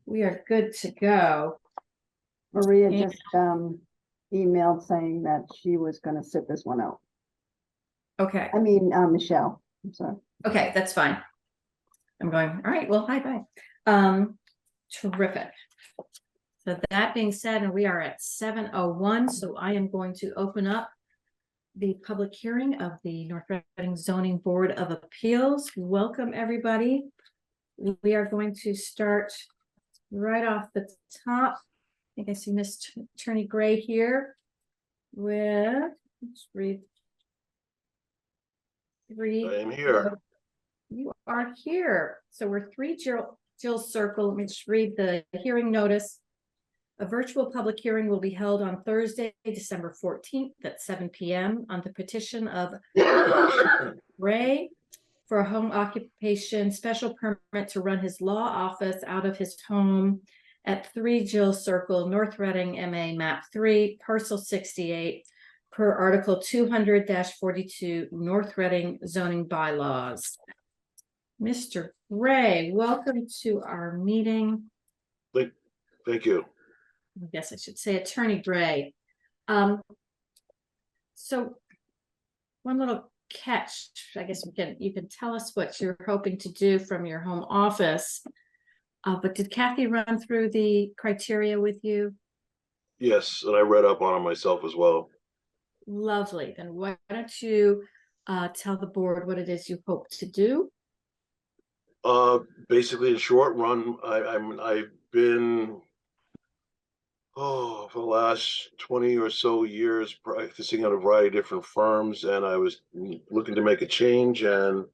we are good to go. Maria And- just emailed saying that she was going to sit this one out. Okay. I mean, Michelle. I'm sorry. Okay, that's fine. I'm going, all right, well, bye. Terrific. So that being said, and we are at 7:01, so I am going to open up the public hearing of the North Reading Zoning Board of Appeals. Welcome, everybody. We are going to start right off the top. I think I see Miss Attorney Gray here with, let's read. I am here. You are here. So we're 3 Jill Circle. Let me just read the hearing notice. A virtual public hearing will be held on Thursday, December 14th at 7 p.m. on the petition of Ray for a home occupation special permit to run his law office out of his home at 3 Jill Circle, North Reading, MA Map 3, Parcel 68, per Article 200-42 North Reading zoning bylaws. Mr. Gray, welcome to our meeting. Thank you. I guess I should say Attorney Gray. So one little catch, I guess you can tell us what you're hoping to do from your home office. But did Kathy run through the criteria with you? Yes, and I read up on it myself as well. Lovely. Then why don't you tell the board what it is you hope to do? Basically, in short run, I've been for the last 20 or so years practicing at a variety of different firms, and I was looking to make a change and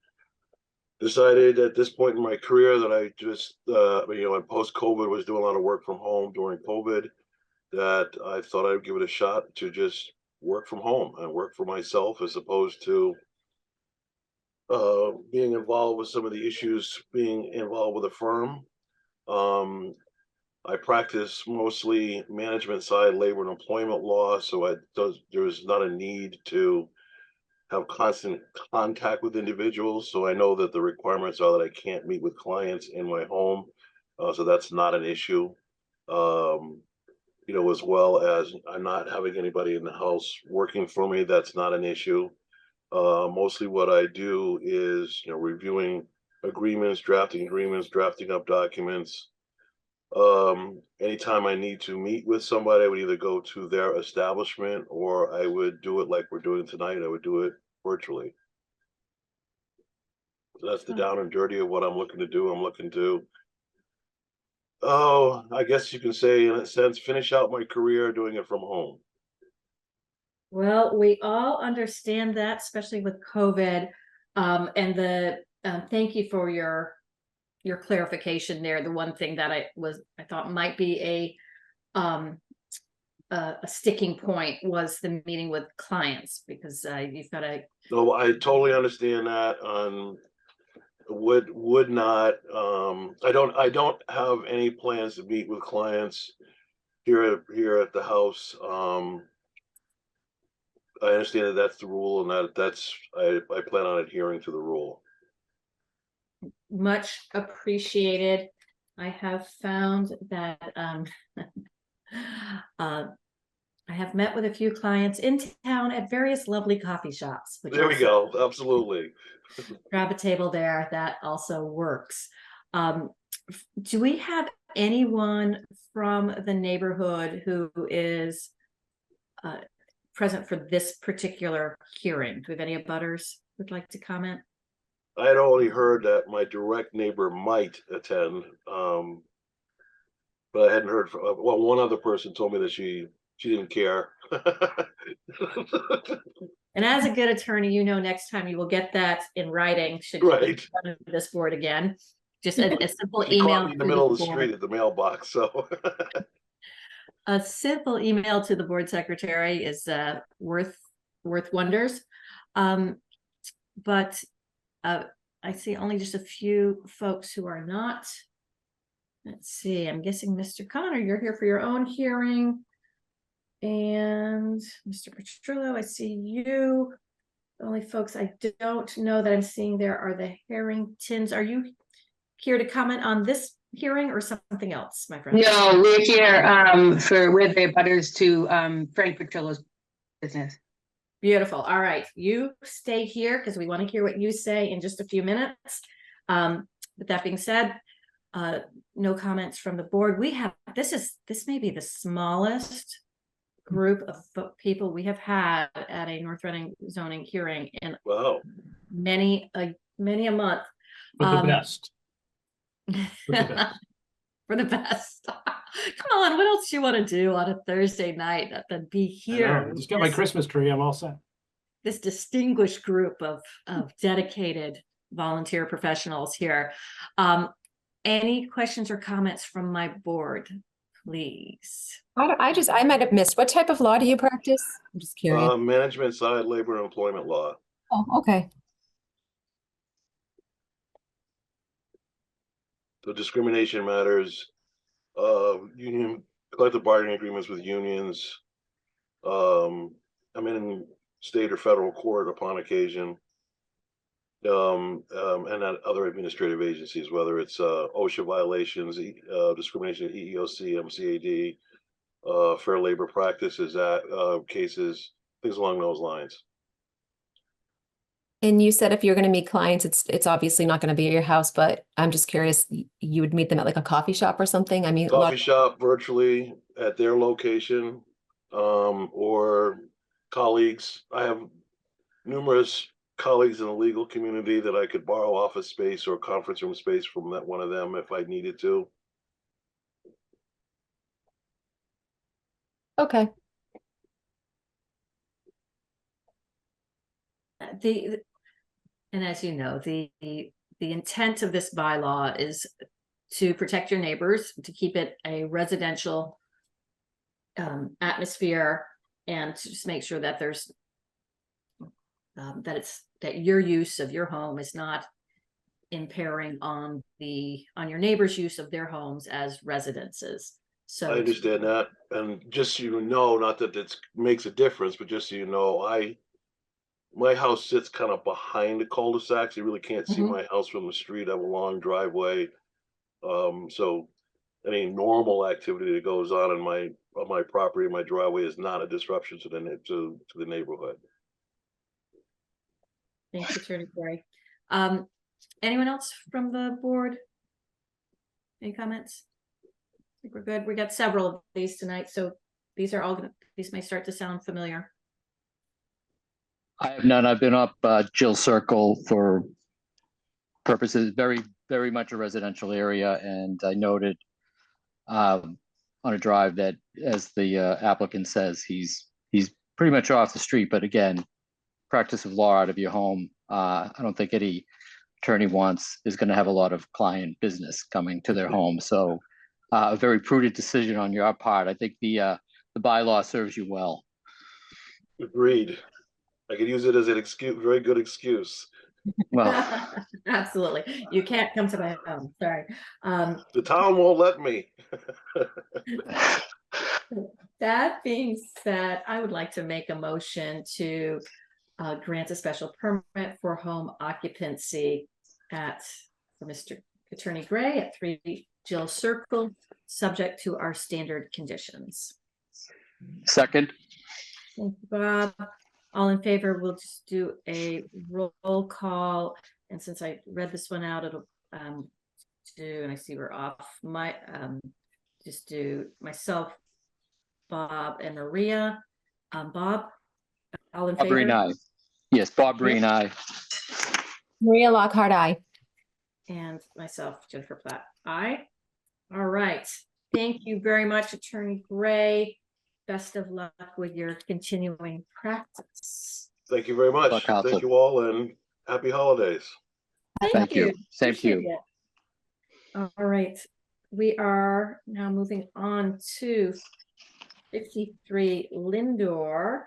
decided at this point in my career that I just in post-COVID was doing a lot of work from home during COVID, that I thought I'd give it a shot to just work from home and work for myself as opposed to being involved with some of the issues being involved with a firm. I practice mostly management side labor and employment law, so there's not a need to have constant contact with individuals. So I know that the requirements are that I can't meet with clients in my home, so that's not an issue. As well as I'm not having anybody in the house working for me, that's not an issue. Mostly what I do is, reviewing agreements, drafting up documents. Anytime I need to meet with somebody, I would either go to their establishment or I would do it like we're doing tonight. I would do it virtually. So that's the down and dirty of what I'm looking to do. I'm looking to, I guess you can say in a sense, finish out my career doing it from home. Well, we all understand that, especially with COVID. And thank you for your clarification there. The one thing that I thought might be a sticking point was the meeting with clients, because you've got to. No, I totally understand that. Would not. I don't have any plans to meet with clients here at the house. I understand that that's the rule, and that's I plan on adhering to the rule. Much appreciated. I have found that I have met with a few clients in town at various lovely coffee shops. There we go. Absolutely. Grab a table there. That also works. Do we have anyone from the neighborhood who is present for this particular hearing? Do we have any abutters who'd like to comment? I had only heard that my direct neighbor might attend, but I hadn't heard from. Well, one other person told me that she didn't care. And as a good attorney, next time you will get that in writing. Should Right. you be in front of this board again? Just a simple She email caught me in the middle of the street at the mailbox. So a simple email to the board secretary is worth wonders. But I see only just a few folks who are not. Let's see, I'm guessing Mr. Connor, you're here for your own hearing. And Mr. Petrillo, I see you. The only folks I don't know that I'm seeing there are the Harringtons. Are you here to comment on this hearing or something else, my friend? No, we're here with the butters to Frank Petrillo's business. Beautiful. All right, you stay here because we want to hear what you say in just a few minutes. With that being said, no comments from the board. We have, this may be the smallest group of people we have had at a North Reading zoning hearing in Wow. many a month. For the best. For the best. For the best. Come on, what else do you want to do on a Thursday night than be I know, here? just got my Christmas tree, I'm all set. This distinguished group of dedicated volunteer professionals here. Any questions or comments from my board, please? I might have missed. What type of law do you practice? I'm just curious. Management side, labor and employment law. Oh, okay. So discrimination matters, union, collective bargaining agreements with unions. I'm in state or federal court upon occasion. And at other administrative agencies, whether it's OSHA violations, discrimination, EEOC, MCAD, fair labor practices, cases, things along those lines. And you said if you're going to meet clients, it's obviously not going to be at your house, but I'm just curious, you would meet them at like a coffee shop or something? I mean, Coffee shop, virtually at their location, or colleagues. I have numerous colleagues in the legal community that I could borrow office space or conference room space from that one of them if I needed to. okay. And as you know, the intent of this bylaw is to protect your neighbors, to keep it a residential atmosphere, and to just make sure that there's that your use of your home is not impairing on your neighbor's use of their homes as residences. So I understand that, and just so you know, not that it makes a difference, but just so you know, my house sits kind of behind the cul-de-sac, so you really can't see my house from the street. I have a long driveway, so any normal activity that goes on my property, my driveway, is not a disruption to the neighborhood. thank you, Attorney Gray. Anyone else from the board? Any comments? I think we're good. We got several of these tonight, so these may start to sound familiar. I have none. I've been up Jill Circle for purposes, very, very much a residential area. And I noted on a drive that, as the applicant says, he's pretty much off the street. But again, practice of law out of your home. I don't think any attorney is going to have a lot of client business coming to their home. So a very prudent decision on your part. I think the bylaw serves you well. Agreed. I could use it as an excuse, very good excuse. Well, absolutely. You can't come to my home. Sorry. The town won't let me. That being said, I would like to make a motion to grant a special permit for home occupancy for Mr. Attorney Gray at 3 Jill Circle, subject to our standard conditions. second. Thank you, Bob. All in favor, we'll just do a roll call. And since I read this one out, it'll and I see we're off. Just do myself, Bob, and Maria. Bob, all in Bob favor? Breen, aye. Yes, Bob Breen, aye. Maria Lockhart, aye. And myself, Jennifer Platt, aye. All right. Thank you very much, Attorney Gray. Best of luck with your continuing practice. Thank you very much. Luck, Counsel. Thank you all, and happy holidays. Thank you. Same to you. Appreciate it. All right. We are now moving on to 53 Lindor,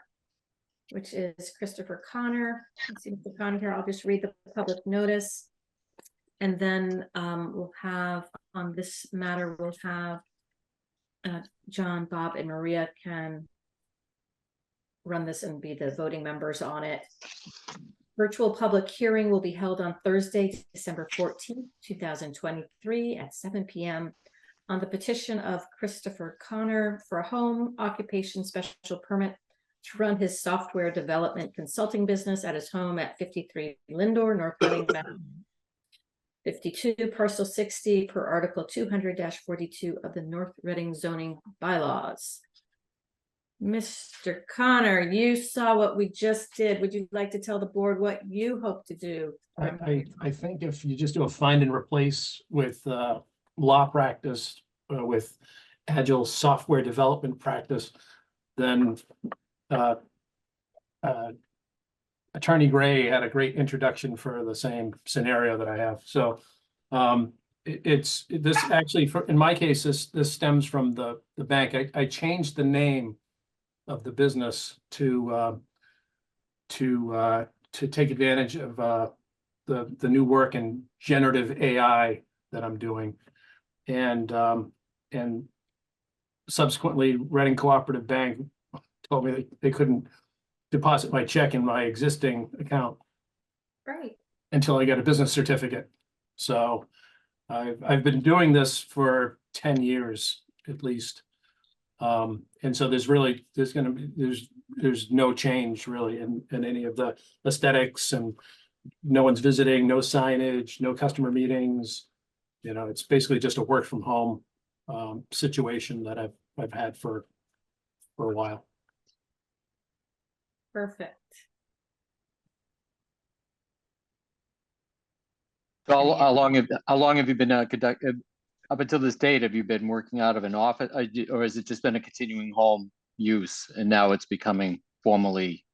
which is Christopher Connor. Let's see Mr. Connor here. I'll just read the public notice. And then we'll have on this matter, we'll have John, Bob, and Maria can run this and be the voting members on it. Virtual public hearing will be held on Thursday, December 14th, 2023 at 7 p.m. on the petition of Christopher Connor for a home occupation special permit to run his software development consulting business at his home at 53 Lindor, North Reading, Mass. 52, parcel 60 per article 200-42 of the North Reading zoning bylaws. Mr. Connor, you saw what we just did. Would you like to tell the board what you hope to do? I think if you just do a find and replace with law practice, with agile software development practice, then Attorney Gray had a great introduction for the same scenario that I have. So it's this actually, in my case, this stems from the bank. I changed the name of the business to take advantage of the new work in generative AI that I'm doing, and subsequently Reading Cooperative Bank told me that they couldn't deposit my check in my existing account Right. until I get a business certificate. So I've been doing this for 10 years at least. And so there's no change really in any of the aesthetics, and no one's visiting, no signage, no customer meetings. You know, it's basically just a work from home situation that I've had for a while. Perfect. So how long have you been conducting, up until this date, have you been working out of an office, or has it just been a continuing home use and now it's becoming formally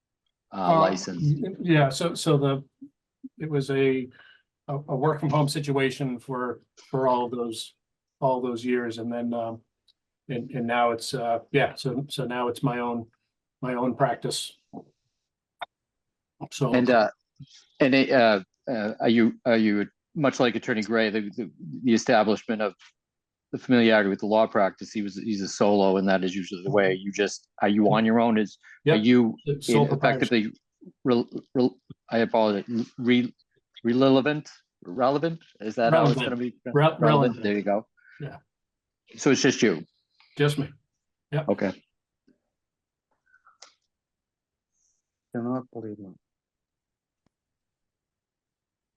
licensed? Yeah, so it was a work from home situation for all those years, and then and now it's yeah, so now it's my own practice. So And are you much like Attorney Gray, the establishment of the familiarity with the law practice? He's a solo, and that is usually the way. Are you on your own? Are you sole proprietorship. effectively I apologize, relevant? Is that how it's going to be? Relevant. There you go. Yeah. So it's just you. Just me. Yeah. Okay. Cannot believe it.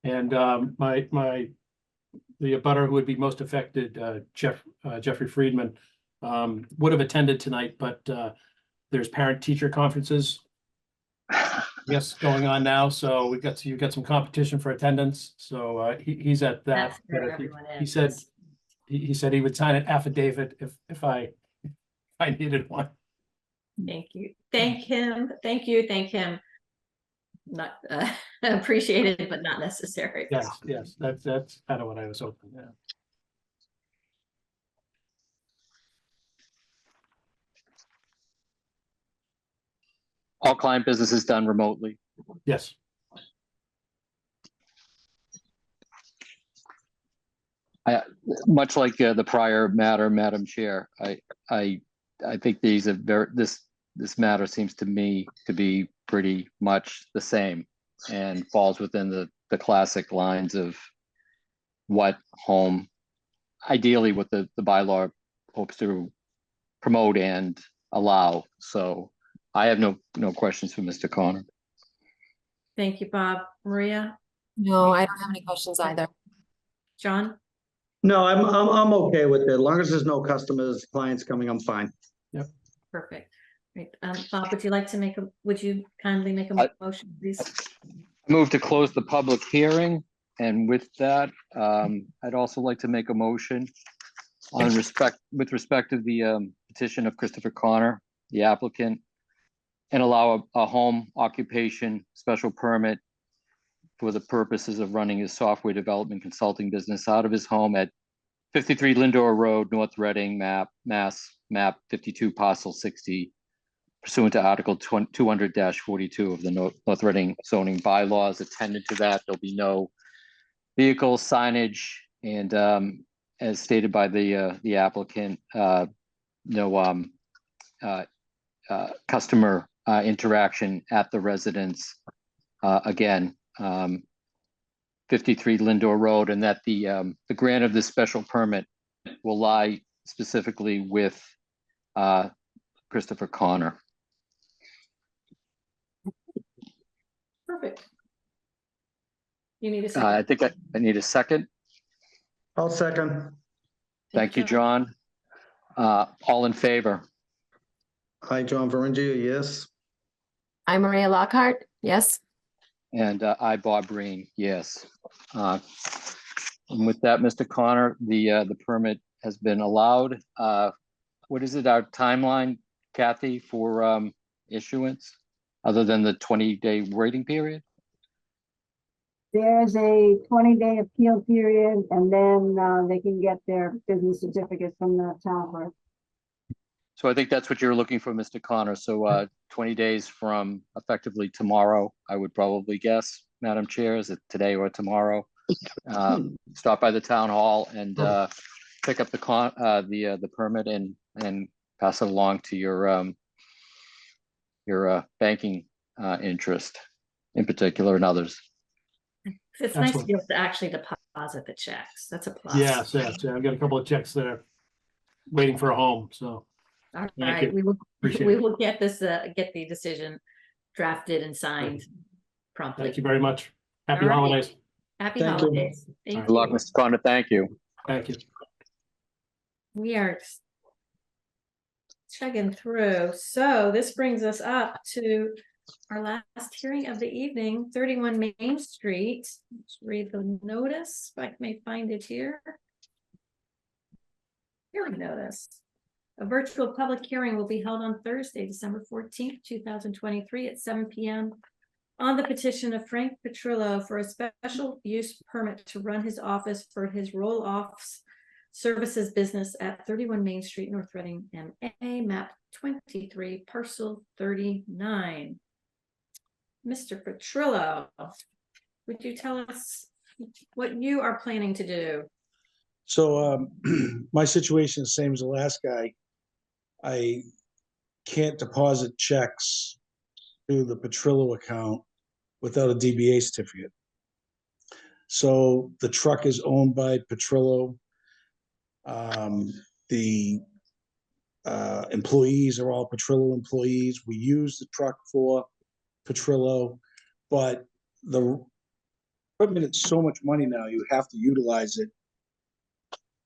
And the abutter who would be most affected, Jeffrey Friedman, would have attended tonight, but there's parent-teacher conferences, yes, going on now. So you've got some competition for attendance. So he's at that. That's where But everyone he is. said he would sign an affidavit if I needed one. Thank you. Thank him. Thank you. Thank him. Not appreciated, but not necessary. Yes, that's kind of what I was hoping. Yeah. All client business is done remotely. Yes. Much like the prior matter, Madam Chair, I think this matter seems to me to be pretty much the same and falls within the classic lines of what home, ideally what the bylaw hopes to promote and allow. So I have no questions for Mr. Connor. Thank you, Bob. Maria? No, I don't have any questions either. John? No, I'm okay with it. As long as there's no customers, clients coming, I'm fine. Perfect. Great. Bob, would you kindly make a motion, please? Move to close the public hearing, and with that, I'd also like to make a motion with respect to the petition of Christopher Connor, the applicant, and allow a home occupation special permit for the purposes of running his software development consulting business out of his home at 53 Lindor Road, North Reading, Mass, map 52, parcel 60, pursuant to Article 200-42 of the North Reading zoning bylaws. Attendant to that, there'll be no vehicle signage, and as stated by the applicant, no customer interaction at the residence again, 53 Lindor Road, and that the grant of this special permit will lie specifically with Christopher Connor. Perfect. You need a I second. think I need a second. I'll second. Thank you, John. All in favor? Hi, John Varengia, yes. I'm Maria Lockhart. Yes. And I, Bob Breen, yes. And with that, Mr. Connor, the permit has been allowed. What is it, our timeline, Kathy, for issuance, other than the 20-day waiting period? There's a 20-day appeal period, and then they can get their business certificate from the town clerk. So I think that's what you're looking for, Mr. Connor. So 20 days from effectively tomorrow, I would probably guess, Madam Chair, is it today or tomorrow? Stop by the town hall and pick up the permit and pass it along to your banking interest in particular and others. It's nice to Excellent. be able to actually deposit the checks. That's a plus. Yes, yes, yeah, I've got a couple of checks that are waiting for a home, so. All Thank right, you. we will, Appreciate we it. will get this, get the decision drafted and signed promptly. Thank you very much. Happy All right. holidays. Happy Thank you. holidays. Thank Good luck, you. Mr. Connor. Thank you. Thank you. We are checking through. So this brings us up to our last hearing of the evening, 31 Main Street. Let's read the notice, if I may find it here. Hearing notice. A virtual public hearing will be held on Thursday, December 14th, 2023 at 7 p.m. on the petition of Frank Petrillo for a special use permit to run his office for his roll-offs services business at 31 Main Street, North Reading, MA, map 23, parcel 39. Mr. Petrillo, would you tell us what you are planning to do? So my situation is the same as the last guy. I can't deposit checks to the Petrillo account without a DBA certificate. So the truck is owned by Petrillo. The employees are all Petrillo employees. We use the truck for Petrillo, but the equipment is so much money now, you have to utilize it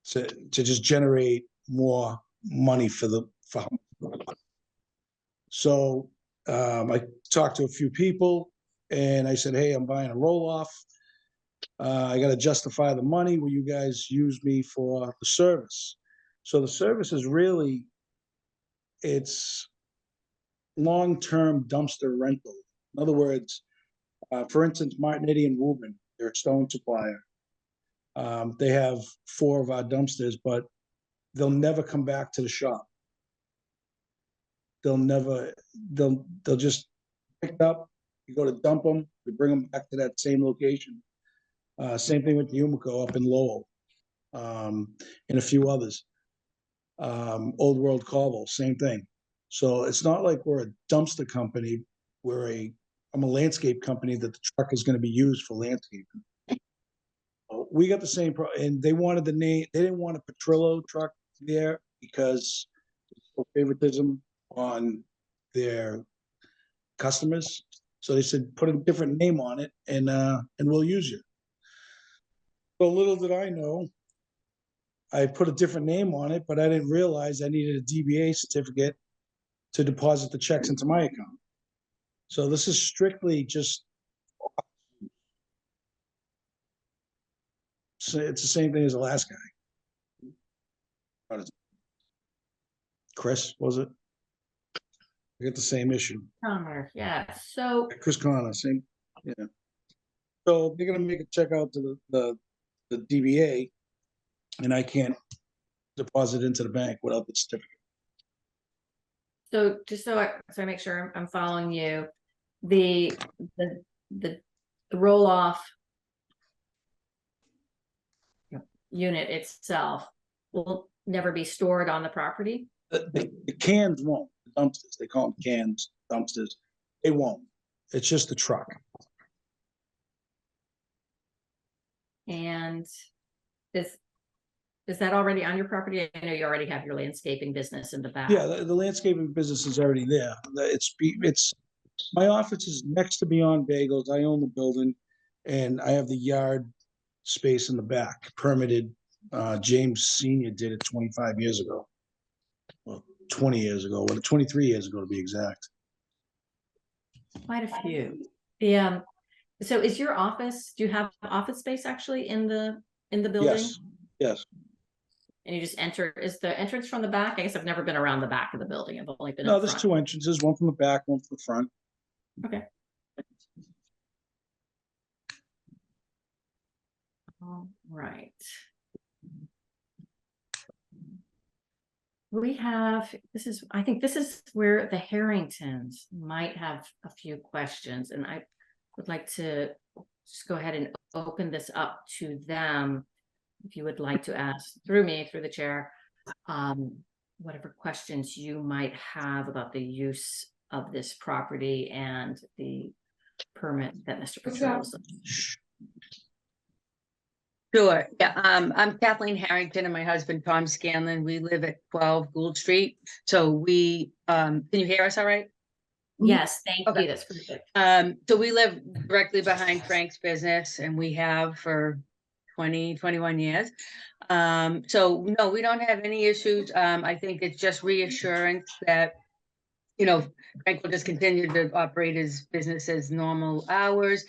to just generate more money for the farm. So I talked to a few people and I said, hey, I'm buying a roll-off. I got to justify the money. Will you guys use me for the service? So the service is really, it's long-term dumpster rental. In other words, for instance, Martinetti and Rubin, they're a stone supplier. They have 4 of our dumpsters, but they'll never come back to the shop. They'll just pick up, you go to dump them, we bring them back to that same location. Same thing with the Umico up in Lowell, and a few others. Old World Cobble, same thing. So it's not like we're a dumpster company. I'm a landscape company that the truck is going to be used for landscaping. We got the same and they wanted the name. They didn't want a Petrillo truck there because of favoritism on their customers. So they said, put a different name on it and we'll use you. So little did I know, I put a different name on it, but I didn't realize I needed a DBA certificate to deposit the checks into my account. So this is strictly just, it's the same thing as the last guy. Chris, was it? We got the same issue. Connor, yeah, so Chris Connor, same, yeah. So they're gonna make a check out to the DBA, and I can't deposit into the bank without the certificate. So just so I make sure I'm following you, the roll off unit itself will never be stored on the property? The cans won't, the dumpsters, they call them cans, dumpsters, they won't. It's just the truck. And is that already on your property? I know you already have your landscaping business in the back. Yeah, the landscaping business is already there. It's, my office is next to Beyond Bagels. I own the building and I have the yard space in the back permitted. James Senior did it 25 years ago. Well, 20 years ago, well, 23 years ago to be exact. Quite a few. Yeah. So is your office, do you have office space actually in the building? Yes, yes. And you just enter, is the entrance from the back? I guess I've never been around the back of the building. I've only been in No, there's front. two entrances, one from the back, one from the front. Okay. All right. We have, I think this is where the Harringtons might have a few questions, and I would like to just go ahead and open this up to them. If you would like to ask through me, through the chair, whatever questions you might have about the use of this property and the permit that Mr. Petrillo was looking for. Sure. Yeah. I'm Kathleen Harrington and my husband, Tom Scanlon. We live at 12 Gould Street. So we, can you hear us all right? Yes, thank Okay. you. That's perfect. So we live directly behind Frank's business and we have for 21 years. So no, we don't have any issues. I think it's just reassurance that, you know, Frank will just continue to operate his business as normal hours.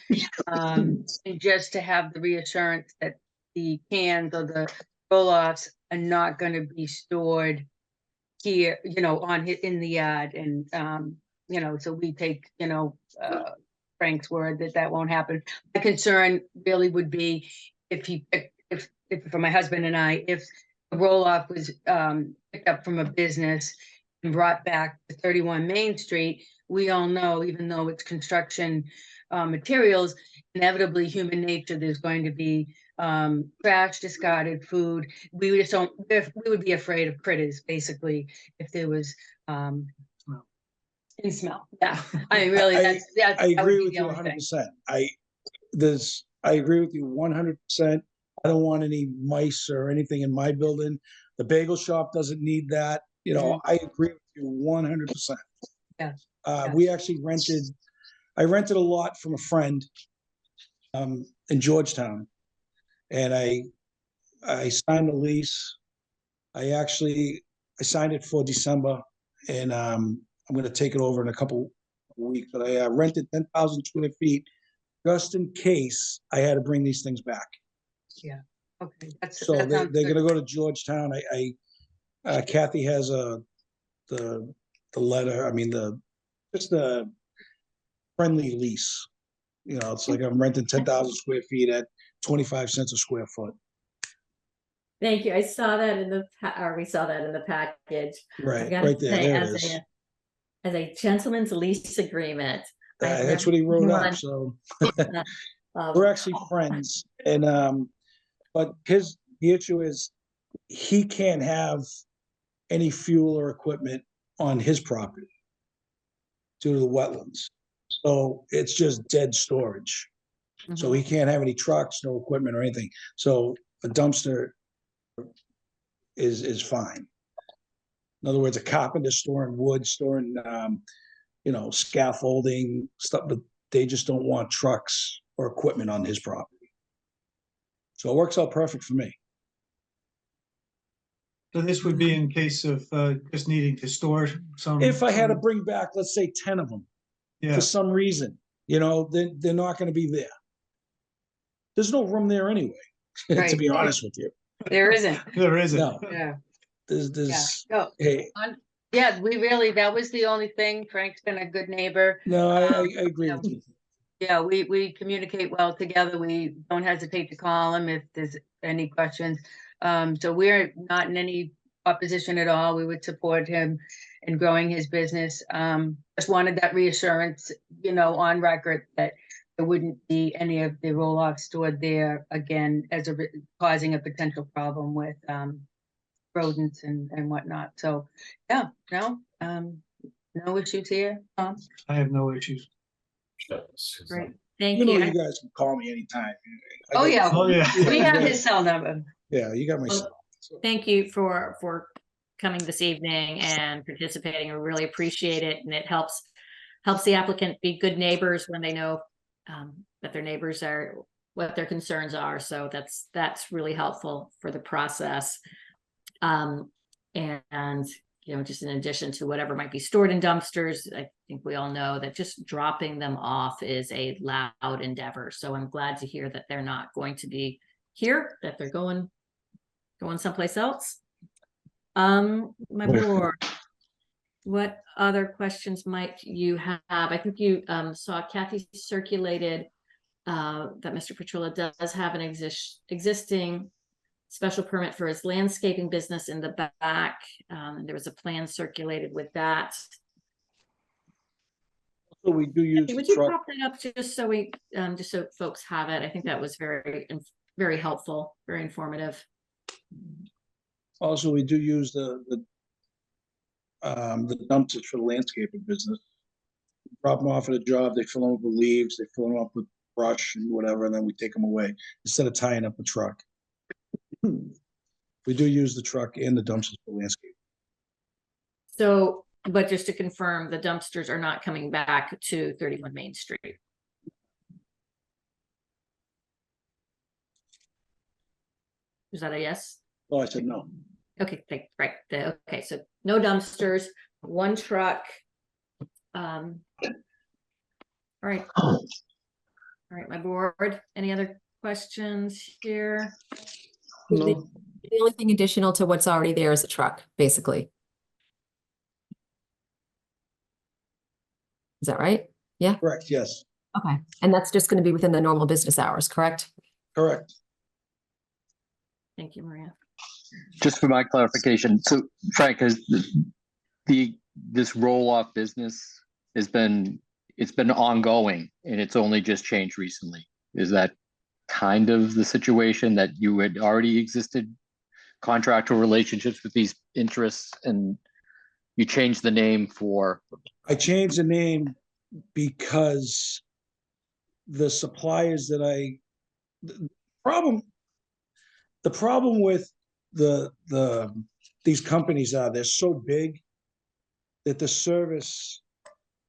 And just to have the reassurance that the cans or the roll-offs are not going to be stored here, you know, in the yard. And, you know, so we take, you know, Frank's word that that won't happen. My concern really would be if for my husband and I, if the roll-off was picked up from a business and brought back to 31 Main Street, we all know, even though it's construction materials, inevitably human nature, there's going to be trash, discarded food. We just don't, we would be afraid of critters, basically, if there was in smell. Yeah, I mean, really, that's I that would agree be with the you only thing. 100%. I agree with you 100%. I don't want any mice or anything in my building. The bagel shop doesn't need that. You know, I agree with you 100%. Yeah. We actually I rented a lot from a friend in Georgetown, and I signed the lease. I signed it for December, and I'm going to take it over in a couple of weeks. But I rented 10,000 square feet just in case I had to bring these things back. Yeah. Okay. So that they're sounds going good. to go to Georgetown. Kathy has the letter. I mean just the friendly lease. You know, it's like I'm renting 10,000 square feet at 25 cents a square foot. Thank you. I saw that we saw that in the package. Right, I've got to right there. say, There it is. as a gentleman's lease agreement. I've That's never what he wrote seen up. one, So um, we're actually friends. And but the issue is he can't have any fuel or equipment on his property due to the wetlands. So it's just dead storage. So he can't have any trucks, no equipment or anything. So a dumpster is fine. In other words, a carpenter storing wood, storing you know, scaffolding, stuff, but they just don't want trucks or equipment on his property. So it works out perfect for me. So this would be in case of just needing to store some. If I had to bring back, let's say 10 of them Yeah, for some reason, you know, they're not going to be there. There's no room there anyway, to Right. be honest with you. There isn't. there isn't. No, Yeah. there's, No. hey, Yeah, that was the only thing. Frank's been a good neighbor. no, I agree with you. Yeah, we communicate well together. We don't hesitate to call him if there's any questions. So we're not in any opposition at all. We would support him in growing his business. Just wanted that reassurance, you know, on record that there wouldn't be any of the roll-off stored there again as causing a potential problem with rodents and whatnot. So yeah, no issues here. I have no issues. Great. Thank You know, you. you guys can call me anytime. Oh, yeah. Oh, yeah. We you have guys- his cell number. Yeah, you got my. Well, cell, so. Thank you for coming this evening and participating. I really appreciate it, and it helps the applicant be good neighbors when they know that their neighbors are what their concerns are. So that's really helpful for the process. And you know, just in addition to whatever might be stored in dumpsters, I think we all know that just dropping them off is a loud endeavor. So I'm glad to hear that they're not going to be here, that they're going someplace else. My board, what other questions might you have? I think you saw Kathy circulated that Mr. Petrilla does have an existing special permit for his landscaping business in the back. And there was a plan circulated with that. So we do use the Would you truck. pop that up just so folks have it? I think that was very helpful, very informative. Also, we do use the dumpsters for the landscaping business. Drop them off at a job, they fill them up with leaves, they fill them up with brush and whatever, and then we take them away instead of tying up the truck. We do use the truck and the dumpsters for landscape. So, but just to confirm, the dumpsters are not coming back to 31 Main Street. Is that a yes? Oh, I said no. Okay, right. Okay, so no dumpsters, one truck. All right. All right, my board. Any other questions here? No. The only thing additional to what's already there is a truck, basically. Is that right? Yeah, Correct, yes, okay. And that's just going to be within the normal business hours, correct? correct. Thank you, Maria. Just for my clarification, so Frank, has this roll-off business it's been ongoing and it's only just changed recently? Is that kind of the situation, that you had already existed contractual relationships with these interests and you changed the name for? I changed the name because the suppliers that the problem with these companies are they're so big that the service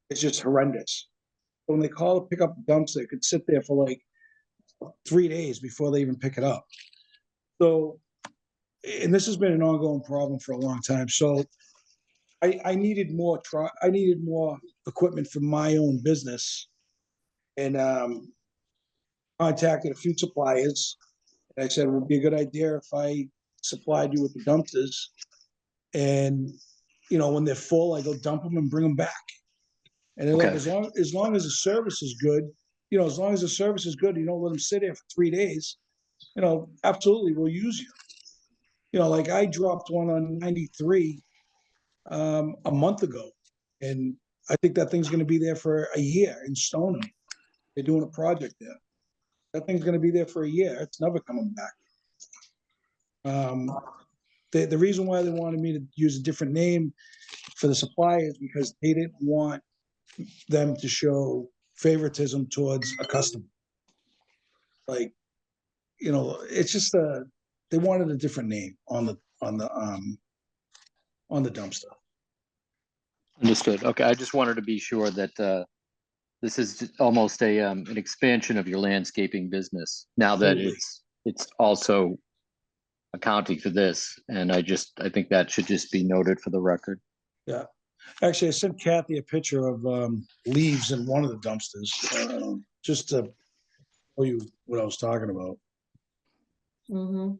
is just horrendous. When they call to pick up a dumpster, it could sit there for like 3 days before they even pick it up. So, and this has been an ongoing problem for a long time. So I needed more equipment for my own business, and contacted a few suppliers. And I said it would be a good idea if I supplied you with the dumpsters, and you know, when they're full, I go dump them and bring them back. And they're like, Okay. as long as the service is good, you know, as long as the service is good, you don't let them sit there for 3 days. You know, absolutely, we'll use you. You know, like I dropped one on 93 a month ago, and I think that thing's going to be there for a year in Stoneham. They're doing a project there. That thing's going to be there for a year. It's never coming back. The reason why they wanted me to use a different name for the suppliers because they didn't want them to show favoritism towards a customer. Like, you know, it's just they wanted a different name on the dumpster. Understood. Okay, I just wanted to be sure that this is almost an expansion of your landscaping business now that Absolutely. it's also accounting for this, and I think that should just be noted for the record. Yeah. Actually, I sent Kathy a picture of leaves in one of the dumpsters, just to show you what I was talking about. Mm-hmm.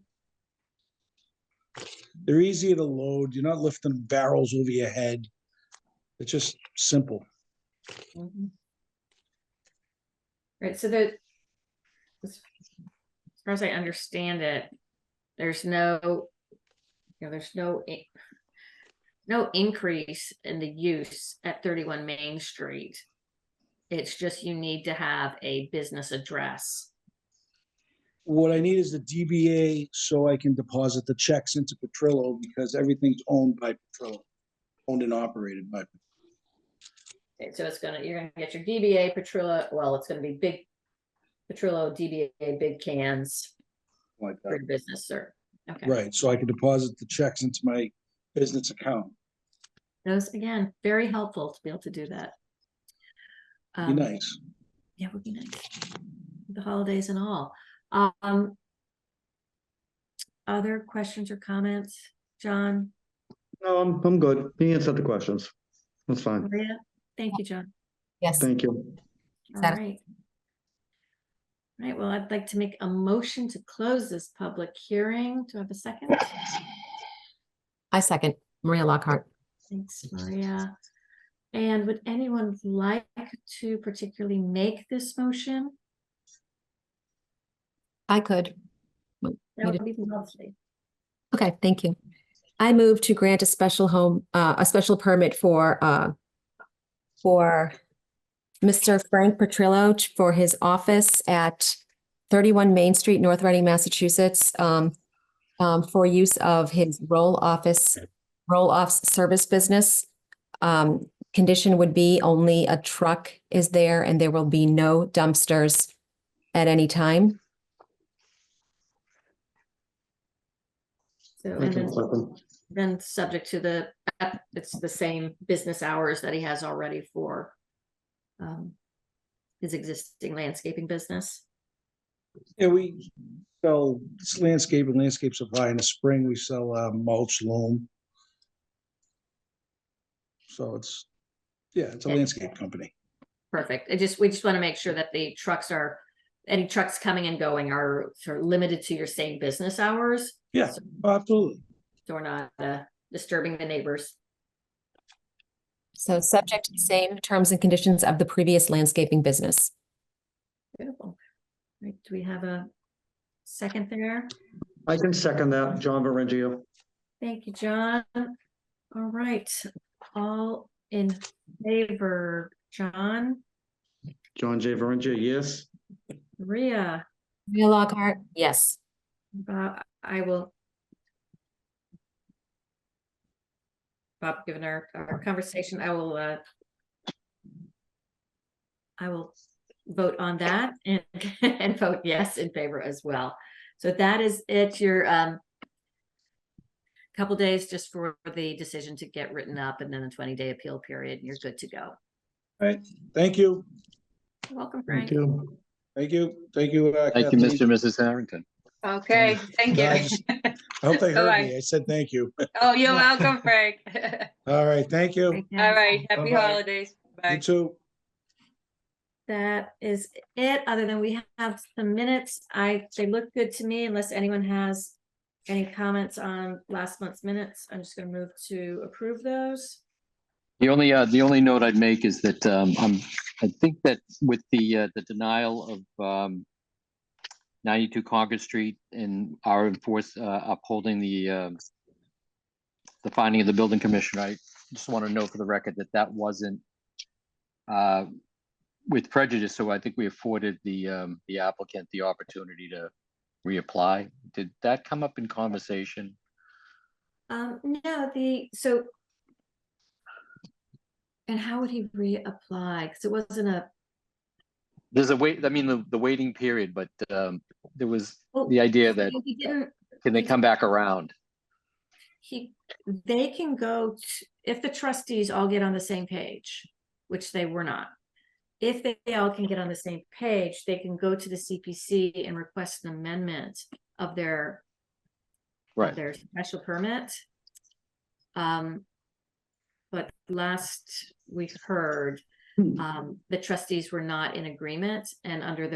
They're easier to load. You're not lifting barrels over your head. It's just simple. Mm-hmm. Right, so as far as I understand it, there's no increase in the use at 31 Main Street. It's just you need to have a business address. What I need is the DBA so I can deposit the checks into Petrillo because everything's owned by Petrillo, owned and operated by Petrillo. Okay, so you're gonna get your DBA Petrillo. Well, it's gonna be Petrillo DBA Big Cans Like for that. your business, sir. Okay. Right, so I can deposit the checks into my business account. Those, again, very helpful to be able to do that. Be nice. Yeah, would be nice. The holidays and all. Other questions or comments, John, No, I'm good. He answered the questions. That's fine. Maria? Thank you, John. Yes. Thank you. All Satis- right. All right, well, I'd like to make a motion to close this public hearing. Do I have a second? I second Maria Lockhart. Thanks, Maria. And would anyone like to particularly make this motion? I could. That would be lovely. Okay, thank you. I move to grant a special permit for Mr. Frank Petrillo for his office at 31 Main Street, North Reading, Massachusetts, for use of his roll-off service business. Condition would be only a truck is there and there will be no dumpsters at any time. So, I and can second. then subject to it's the same business hours that he has already for his existing landscaping business. Yeah, we sell landscape and landscape supply. In the spring, we sell mulch, loam. So it's a landscape company. Perfect. We just want to make sure that any trucks coming and going are sort of limited to your same business hours. Yeah, So absolutely. we're not disturbing the neighbors. So subject to the same terms and conditions of the previous landscaping business. Beautiful. Right, do we have a second there? I can second that, John Varengio. Thank you, John. All right, all in favor, John, John J. Varengio, yes. Maria, Maria Lockhart, yes. Bob, given our conversation, I will vote on that and vote yes in favor as well. So that is it. Your couple days just for the decision to get written up, and then a 20-day appeal period, and you're good to go. All right, thank you. You're welcome, Frank. Thank you. Thank you. Thank you. Thank you, Kathleen. Mr. and Mrs. Harrington. Okay, thank No, I you. just- I hope they heard Bye-bye. me. I said thank you. Oh, you're welcome, Frank. All right, thank you. All right, happy Bye-bye. holidays. You Bye. too. That is it, other than we have some minutes. They look good to me unless anyone has any comments on last month's minutes. I'm just gonna move to approve those. The only note I'd make is that I think that with the denial of 92 Concord Street and our upholding the finding of the building commissioner, I just want to note for the record that that wasn't with prejudice. So I think we afforded the applicant the opportunity to reapply. Did that come up in conversation? No, and how would he reapply? Because it wasn't There's a wait. I mean, the waiting period, but there was Oh, the idea that he didn't. can they come back around? They can go if the trustees all get on the same page, which they were not. If they all can get on the same page, they can go to the CPC and request an amendment of their special permit. But last we heard, the trustees were not in agreement, and under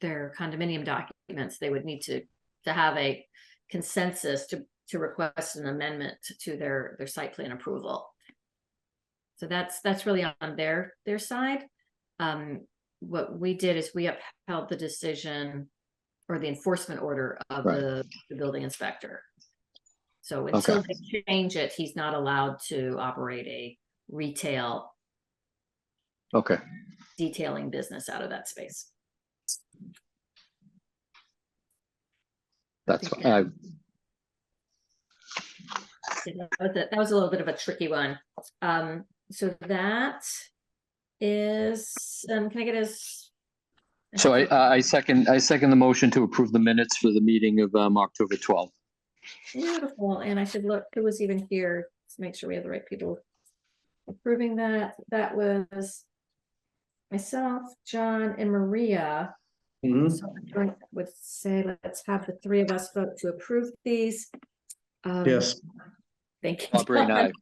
their condominium documents, they would need to have a consensus to request an amendment to their site plan approval. So that's really on their side. What we did is we upheld the decision or the enforcement order of the building inspector. So until they change it, he's not allowed to operate a retail detailing business out of that space. That's that was a little bit of a tricky one. So that is, can I get So I second the motion to approve the minutes for the meeting of October 12th. Beautiful, and I should look, who was even here, to make sure we have the right people approving that. That was myself, John, and Maria. Mhm. So I would say, let's have the three of us vote to approve these. Yes, Thank you. Aubrey and I.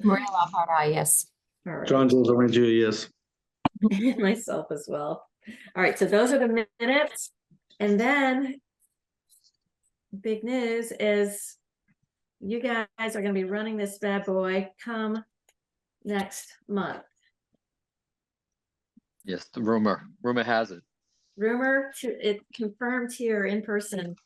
Maria Lockhart, aye, yes. All right. John Jules Orange, yes. Myself as well. All right, so those are the minutes. And then big news is you guys are going to be running this bad boy come next month. Yes, the rumor has it. Rumor to it confirmed here in person.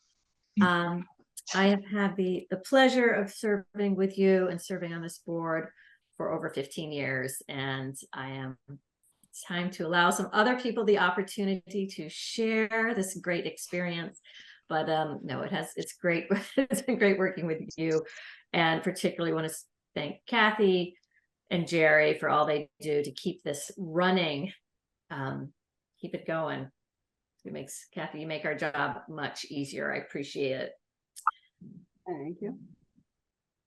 I have had the pleasure of serving with you and serving on this board for over 15 years, and it's time to allow some other people the opportunity to share this great experience. But no, it's great. It's been great working with you, and particularly want to thank Kathy and Jerry for all they do to keep this running, keep it going. It makes, Kathy, you make our job much easier. I appreciate it. Thank you.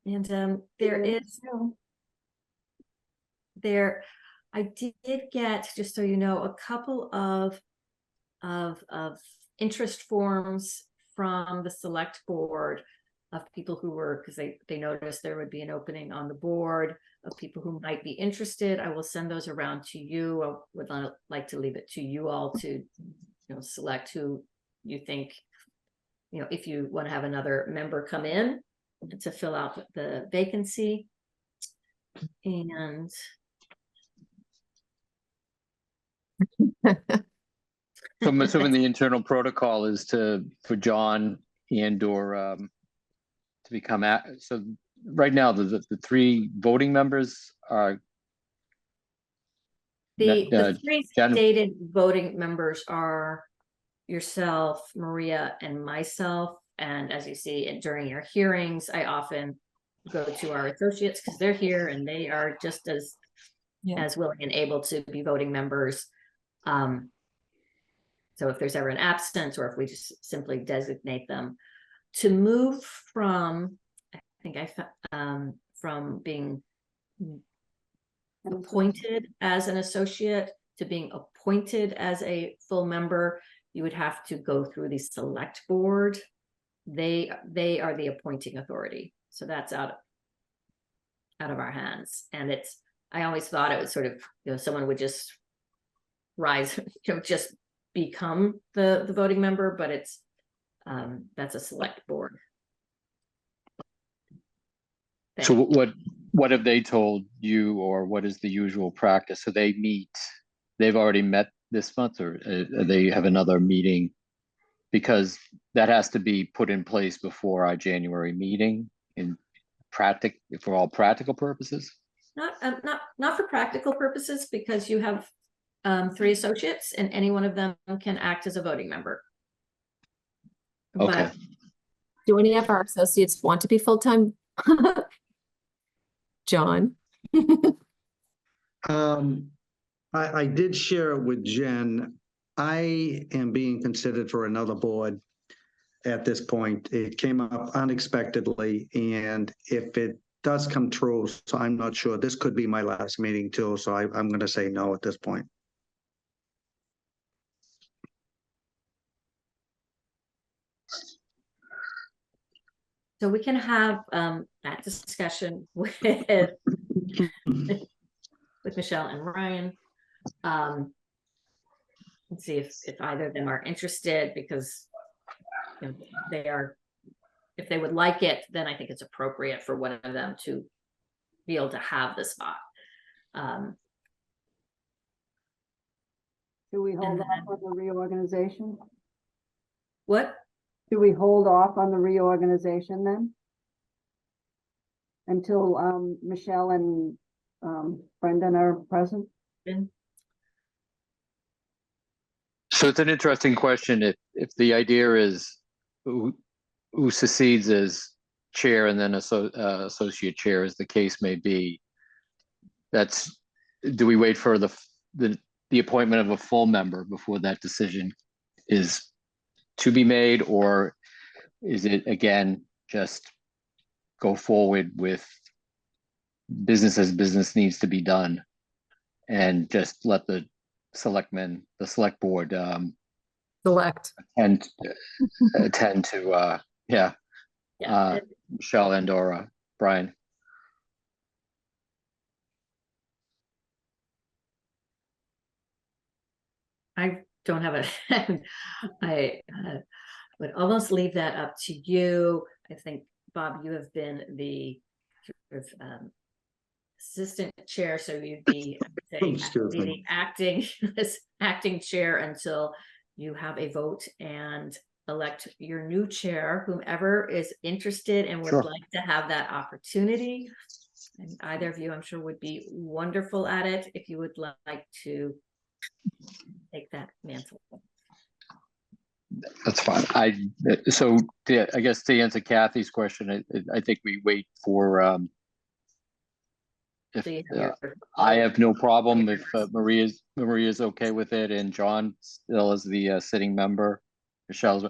And I did get, just so you know, a couple of interest forms from the select board of people who were, because they noticed there would be an opening on the board of people who might be interested. I will send those around to you. I would like to leave it to you all to select who you think, if you want to have another member come in to fill out the vacancy. And So I'm assuming the internal protocol is for John and or to become so right now the three voting members are the three Jen- stated voting members are yourself, Maria, and myself. And as you see during your hearings, I often go to our associates because they're here and they are just as willing and able to be voting members. So if there's ever an absence, or if we just simply designate them to move from, from being appointed as an associate to being appointed as a full member, you would have to go through the select board. They are the appointing authority. So that's out of our hands. And I always thought it was sort of, someone would just rise, just become the voting member, but that's a select board. So what have they told you, or what is the usual practice? So they've already met this month, or they have another meeting? Because that has to be put in place before our January meeting for all practical purposes. Not for practical purposes, because you have three associates and any one of them can act as a voting member. Okay. But Do any of our associates want to be full-time? John? I did share it with Jen. I am being considered for another board at this point. It came up unexpectedly, and if it does come true, so I'm not sure, this could be my last meeting too, so I'm going to say no at this point. so we can have that discussion with Michelle and Ryan. And see if either of them are interested, because they are, if they would like it, then I think it's appropriate for one of them to be able to have the spot. Do we hold off on the reorganization? What? Do we hold off on the reorganization then? Until Michelle and Brendan are present? So it's an interesting question. If the idea is who succeeds as chair and then associate chair, as the case may be, do we wait for the the appointment of a full member before that decision is to be made, or is it again just go forward with business as business needs to be done and just let the select board Select. attend to Yeah, Michelle and Brian. I don't have a, I would almost leave that up to you. I think, Bob, you have been the sort of, assistant chair, so you'd be, I would say, Excuse me. the acting, this acting chair until you have a vote and elect your new chair, whomever is interested and would Sure. like to have that opportunity. And either of you, I'm sure, would be wonderful at it if you would like to take that mantle. That's fine. I guess to answer Kathy's question, I think we wait for if So you have your I vote. have no problem if Maria's okay with it, and John still is the sitting member, Michelle's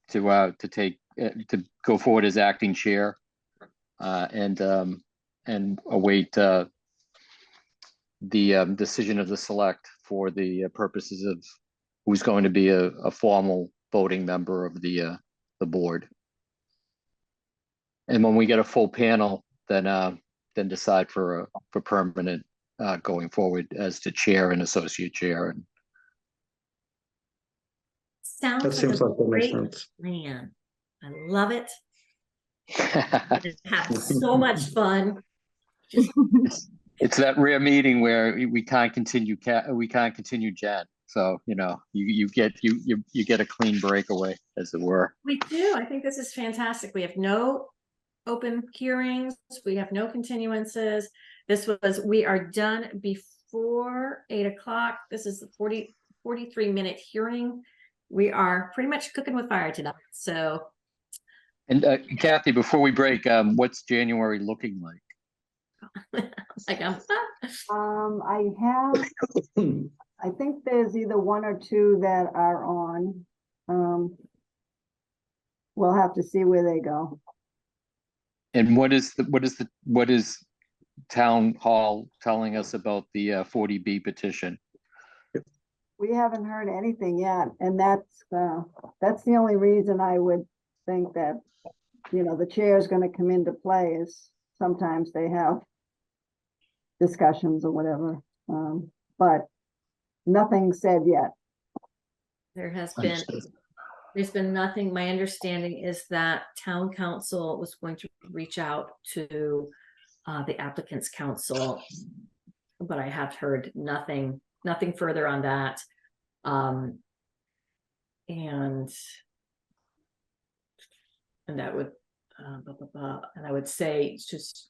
to take to go forward as acting chair, and await the decision of the select for the purposes of who's going to be a formal voting member of the board. And when we get a full panel, then decide for permanent going forward as to chair and associate chair. And Sounds That seems like that makes great sense. plan. I love it. Have so much fun. Just it's that rare meeting where we can't continue Jen. So you get a clean breakaway, as it were. we do. I think this is fantastic. We have no open hearings. We have no continuances. We are done before 8 o'clock. This is the 43-minute hearing. We are pretty much cooking with fire tonight. So. And Kathy, before we break, what's January looking like? Like I have, I think there's either one or two that are on. We'll have to see where they go. And what is town hall telling us about the 40B petition? We haven't heard anything yet, and that's the only reason I would think that, the chair is going to come into play is sometimes they have discussions or whatever, but nothing said yet. There's been nothing. My understanding is that town council was going to reach out to the applicants council, but I have heard nothing further on that. And that would, and I would say it's just,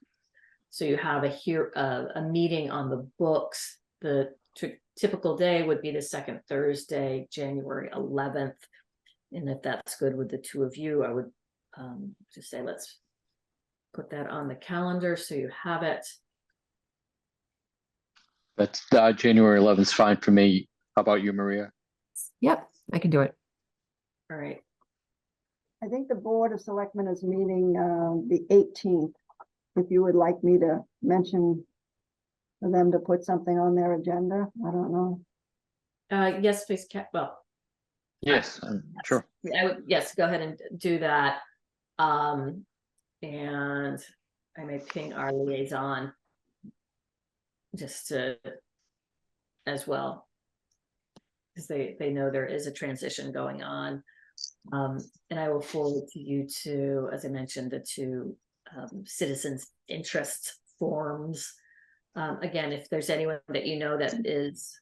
so you have a meeting on the books. The typical day would be the second Thursday, January 11th. And if that's good with the two of you, I would just say, let's put that on the calendar so you have it. That's January 11th is fine for me. How about you, Maria? Yep, I can do it. All right. I think the Board of Selectmen is meeting the 18th. If you would like me to mention for them to put something on their agenda, I don't know. Yes, please, well. Yes, sure. I would, yes, go ahead and do that. And I may ping our liaison just to as well, because they know there is a transition going on. And I will forward to you two, as I mentioned, the two citizens interest forms. Again, if there's anyone that that is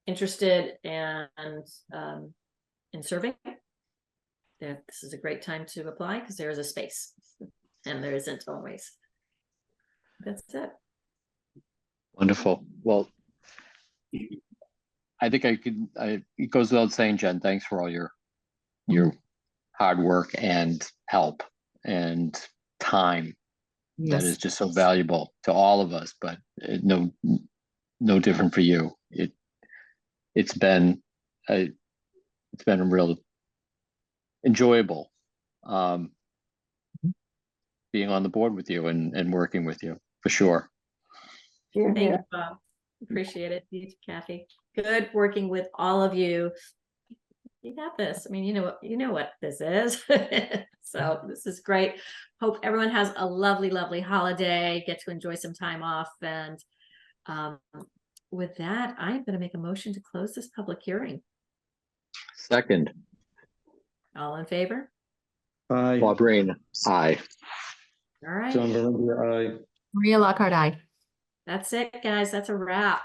interested and in serving, this is a great time to apply because there is a space and there isn't always. That's it. Wonderful. Well, I think it goes without saying, Jen, thanks for all your hard work and help and time. That is just so valuable to all of us, but no no different for you. It's been a real enjoyable being on the board with you and working with you, for sure. Here, Thank you, here. Bob. Appreciate it. You too, Kathy. Good working with all of you. You got this. I mean, you know what this is. So this is great. Hope everyone has a lovely, lovely holiday, get to enjoy some time off. And with that, I'm going to make a motion to close this public hearing. Second, All in favor? Aye. Bob Rain, aye. All right. John Berendia, aye. Maria Lockhart, aye. That's it, guys. That's a wrap.